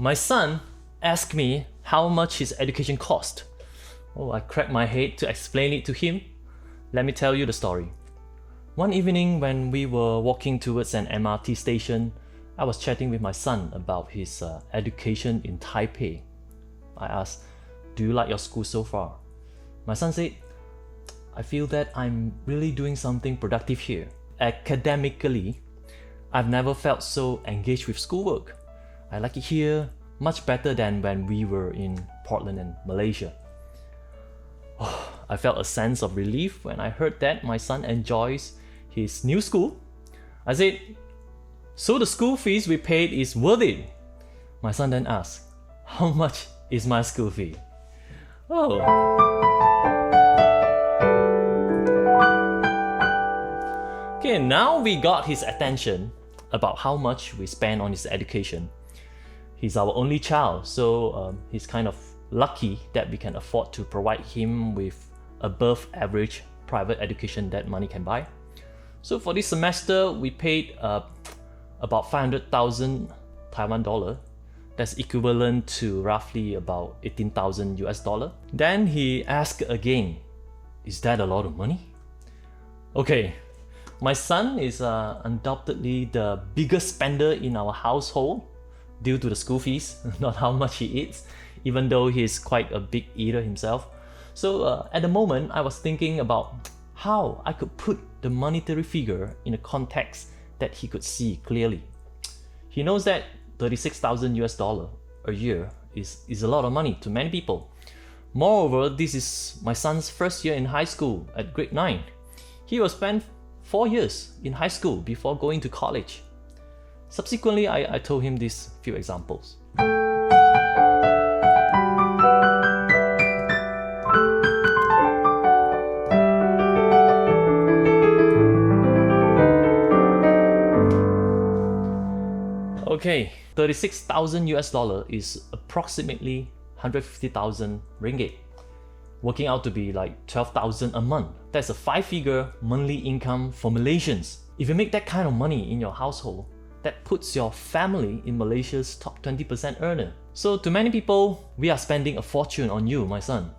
My son asked me how much his education cost. Oh, I cracked my head to explain it to him. Let me tell you the story. One evening when we were walking towards an MRT station, I was chatting with my son about his education in Taipei. I asked, "Do you like your school so far?" My son said, "I feel that I'm really doing something productive here. Academically, I've never felt so engaged with schoolwork. I like it here much better than when we were in Portland and Malaysia." Oh, I felt a sense of relief when I heard that my son enjoys his new school. I said, "So the school fees we paid is worth it?" My son then asked, "How much is my school fee?" Oh. Okay, now we got his attention about how much we spend on his education. He's our only child, so he's kind of lucky that we can afford to provide him with above average private education that money can buy. So for this semester, we paid about 500,000 Taiwan dollar. That's equivalent to roughly about 18,000 US dollar. Then he asked again, "Is that a lot of money?" Okay, my son is undoubtedly the biggest spender in our household due to the school fees, not how much he eats, even though he's quite a big eater himself. So at the moment, I was thinking about how I could put the monetary figure in a context that he could see clearly. He knows that 36,000 US dollar a year is a lot of money to many people. Moreover, this is my son's first year in high school at grade 9. He will spend 4 years in high school before going to college. Subsequently, I told him these few examples. Okay, 36,000 US dollar is approximately 150,000 ringgit, working out to be like 12,000 a month. That's a 5-figure monthly income for Malaysians. If you make that kind of money in your household, that puts your family in Malaysia's top 20% earner. So to many people, we are spending a fortune on you, my son.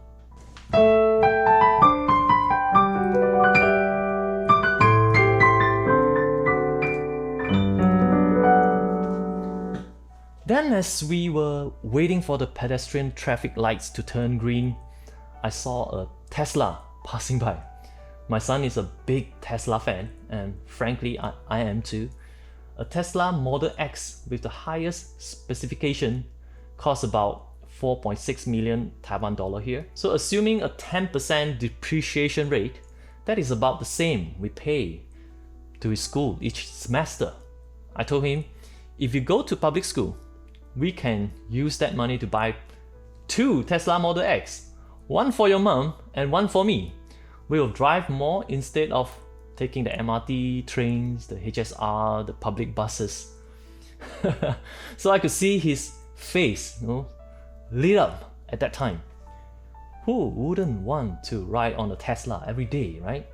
Then as we were waiting for the pedestrian traffic lights to turn green, I saw a Tesla passing by. My son is a big Tesla fan, and frankly, I am too. A Tesla Model X with the highest specification costs about 4.6 million Taiwan dollar here. So assuming a 10% depreciation rate, that is about the same we pay to his school each semester. I told him, if you go to public school, we can use that money to buy 2 Tesla Model X, one for your mom and one for me. We'll drive more instead of taking the MRT, trains, the HSR, the public buses. So I could see his face, lit up at that time. Who wouldn't want to ride on a Tesla every day, right?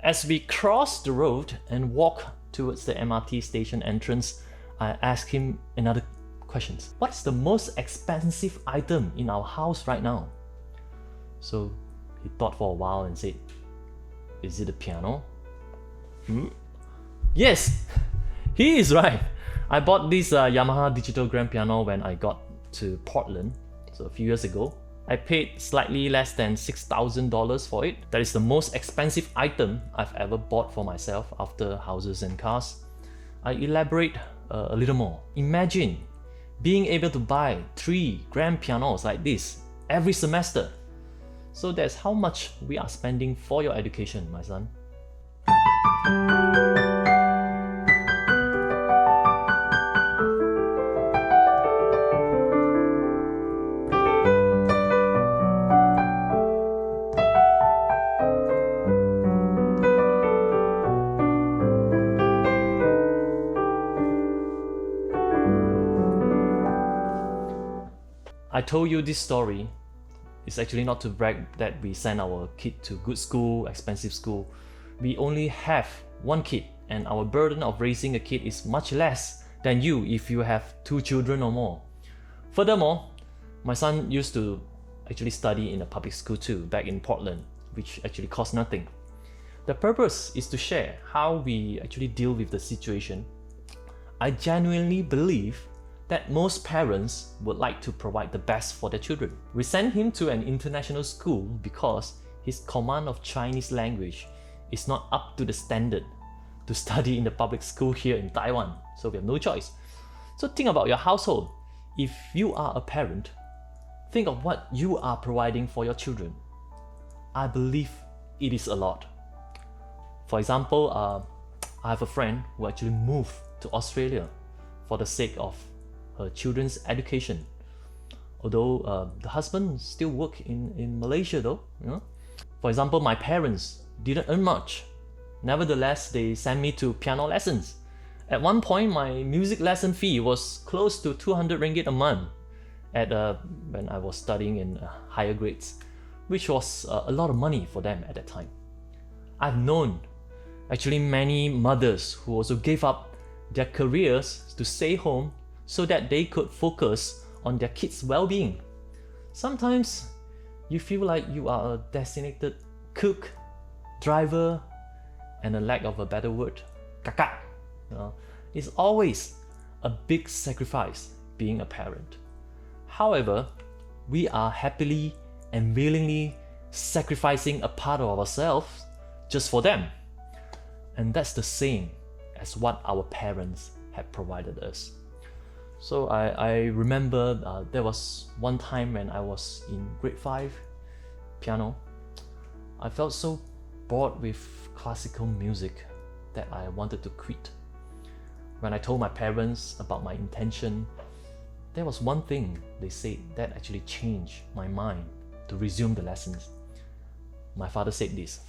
As we crossed the road and walked towards the MRT station entrance, I asked him another question. What's the most expensive item in our house right now? So he thought for a while and said, "Is it a piano?" Yes, he is right. I bought this Yamaha digital grand piano when I got to Portland, so a few years ago. I paid slightly less than $6,000 for it. That is the most expensive item I've ever bought for myself after houses and cars. I elaborate a little more. Imagine being able to buy 3 grand pianos like this every semester. So that's how much we are spending for your education, my son. I told you this story. It's actually not to brag that we send our kid to good school, expensive school. We only have one kid, and our burden of raising a kid is much less than you if you have 2 children or more. Furthermore, my son used to actually study in a public school too, back in Portland, which actually cost nothing. The purpose is to share how we actually deal with the situation. I genuinely believe that most parents would like to provide the best for their children. We sent him to an international school because his command of Chinese language is not up to the standard to study in the public school here in Taiwan, so we have no choice. So think about your household. If you are a parent, think of what you are providing for your children. I believe it is a lot. For example, I have a friend who actually moved to Australia for the sake of her children's education. Although the husband still work in Malaysia though. For example, my parents didn't earn much. Nevertheless, they sent me to piano lessons. At one point, my music lesson fee was close to 200 ringgit a month when I was studying in higher grades, which was a lot of money for them at that time. I've known actually many mothers who also gave up their careers to stay home so that they could focus on their kids' well-being. Sometimes you feel like you are a designated cook, driver, and a lack of a better word, kakak. It's always a big sacrifice being a parent. However, we are happily and willingly sacrificing a part of ourselves just for them. And that's the same as what our parents had provided us. So I remember there was one time when I was in grade 5 piano. I felt so bored with classical music that I wanted to quit. When I told my parents about my intention, there was one thing they said that actually changed my mind to resume the lessons. My father said this: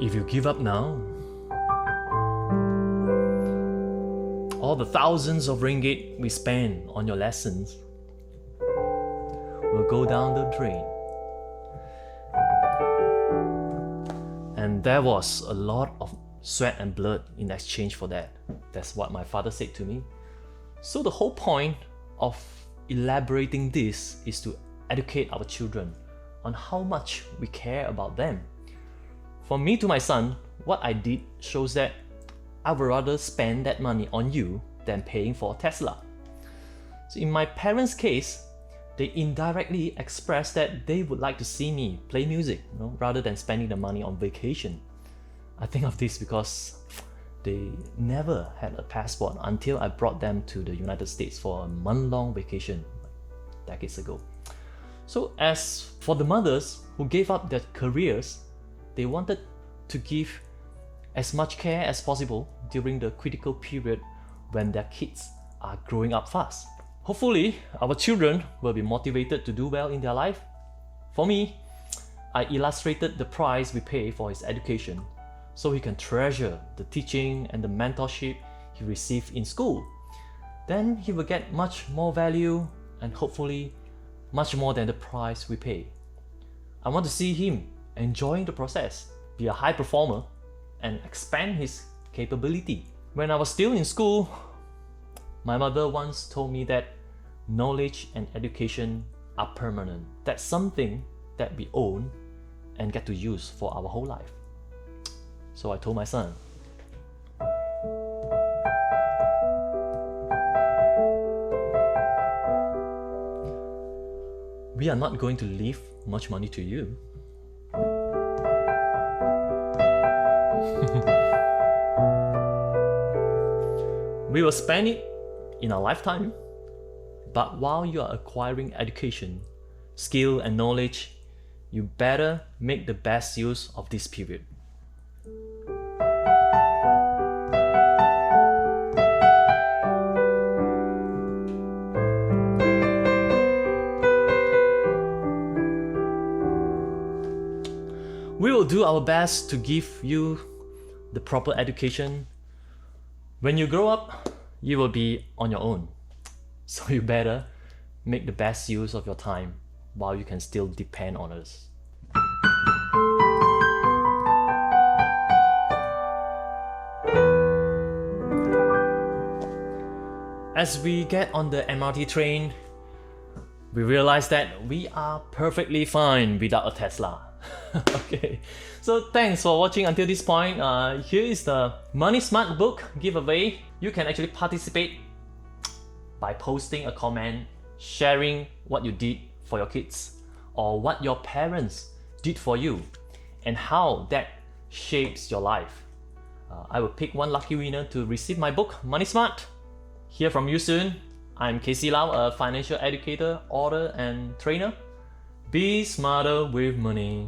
if you give up now, all the thousands of ringgit we spend on your lessons will go down the drain. And there was a lot of sweat and blood in exchange for that. That's what my father said to me. So the whole point of elaborating this is to educate our children on how much we care about them. For me to my son, what I did shows that I would rather spend that money on you than paying for a Tesla. So in my parents' case, they indirectly expressed that they would like to see me play music, rather than spending the money on vacation. I think of this because they never had a passport until I brought them to the United States for a month-long vacation decades ago. So as for the mothers who gave up their careers, they wanted to give as much care as possible during the critical period when their kids are growing up fast. Hopefully, our children will be motivated to do well in their life. For me, I illustrated the price we pay for his education so he can treasure the teaching and the mentorship he received in school. Then he will get much more value and hopefully much more than the price we pay. I want to see him enjoying the process, be a high performer, and expand his capability. When I was still in school, my mother once told me that knowledge and education are permanent. That's something that we own and get to use for our whole life. So I told my son, we are not going to leave much money to you. We will spend it in our lifetime, but while you are acquiring education, skill and knowledge, you better make the best use of this period. We will do our best to give you the proper education. When you grow up, you will be on your own. So you better make the best use of your time while you can still depend on us. As we get on the MRT train, we realize that we are perfectly fine without a Tesla. Okay, so thanks for watching until this point. Here is the Money Smart book giveaway. You can actually participate by posting a comment, sharing what you did for your kids or what your parents did for you and how that shapes your life. I will pick one lucky winner to receive my book, Money Smart. Hear from you soon. I'm KCLau, a financial educator, author, and trainer. Be smarter with money.